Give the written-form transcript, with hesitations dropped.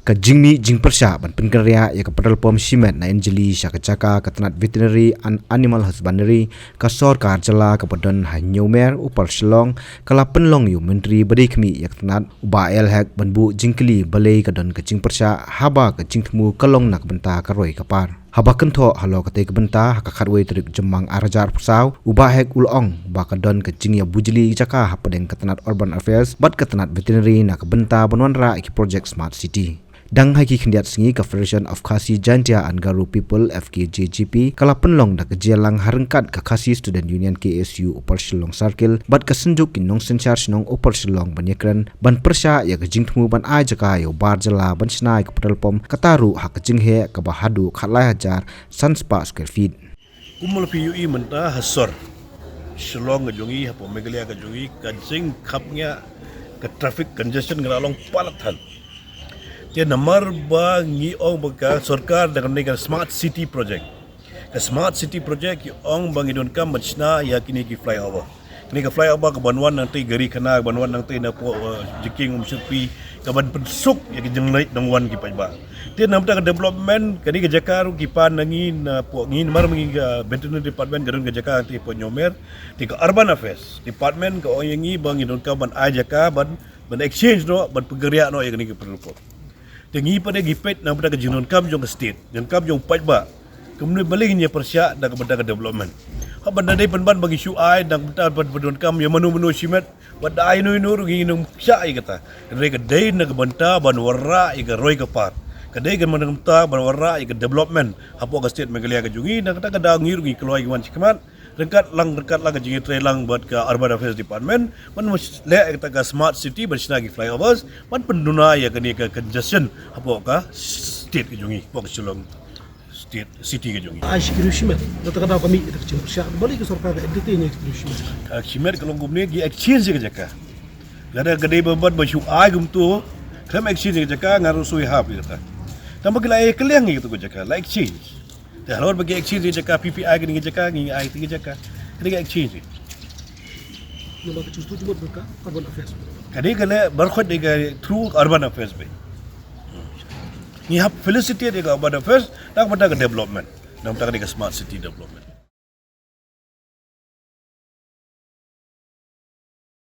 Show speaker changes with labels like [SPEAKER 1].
[SPEAKER 1] ka jingmi jingpersha ban pengeria ya ka pedal pom simet na enjeli sya kacaka katanat veterinary and animal husbandry ka sarkar jala ka padan hanyomer upar Shillong kala penlong yu menteri badikmi ya katanat uba el hek banbu jingkeli balai ka don ka jingpersha haba ka jingtmu kalong nak benta ka roi kapar haba kentho halo kate ka benta ka khatwei trik jemang arajar persau uba hek ulong ba ka don ka jingya bujeli jaka hapadeng katanat urban affairs bat katanat veterinary na ka benta banwanra ki project smart city dang hai ki khindiat singi ka Federation of Khasi Jantia and Garu People FKJGP kala penlong da kejelang harengkat ka Khasi Student Union KSU Upar Shillong Circle bat ka senjuk kinong senchar sinong Upar Shillong banyakran ban persya ya ka jingtmu ban ai jaka yo bar jala ban snai ka pedal pom kataru ha ka jinghe ka bahadu khatlai hajar sanspa square feet
[SPEAKER 2] kumul PUI menta hasor Shillong ngajongi hapo megalia ngajongi ka jing khapnya ka traffic congestion ngalong palatan dia nomor ba ngi ong baka sarkar dengan dengan smart city project. Ke smart city project ki ong bangi don kam machna ya kini ki flyover. Kini ke flyover ke banwan nanti gari kana banwan nanti na po jiking umsupi ke ban pensuk ya ki jenglait dongwan ki pajba. Dia namta ke development kini ke jakar ki pan nangi na po ngi mar mengi veterinary department garun ke jakar ti po nyomer ti ke urban affairs department ke ong yangi bangi don kam ban ajaka ban exchange no ban pegeria no ya kini ki perlu ko. Tengi pada gipet na pada kejinon kam jong state dan kam jong pajba kemudian baliknya persya dan kepada development apa benda penban bagi syuai dan betul bedon kam yang menu simet pada ai no rugi nung sya ai kata mereka dai na kebanta ban warra i ka roi ka par kadai kan menang ta ban warra i ka development apa ka state megalia ka jungi dan kata kada ngir rugi keluar wan cikemat dekat lang ke jingi trelang buat ke urban affairs department man le kata ka smart city bersinagi flyovers man penduna ya kini ke congestion apa ka state ke jungi pok Shillong state city ke jungi
[SPEAKER 3] ash kirushima kata kami itu kecil syak balik ke sarkar editnya kirushima
[SPEAKER 2] kimet kalau gumne gi exchange ke jaka gada gede bebat basyu ai gum tu kam exchange ke jaka ngaru sui hap kata tambah gila keleng gitu ke jaka like exchange kalau bagi exchange dia cakap PPI kena jaka ngi IT jaka kena exchange
[SPEAKER 3] yang bagi custu cuma mereka urban affairs
[SPEAKER 2] kena berkhot dia through urban affairs be ni hap felicity dia urban affairs nak pada development nak pada smart city development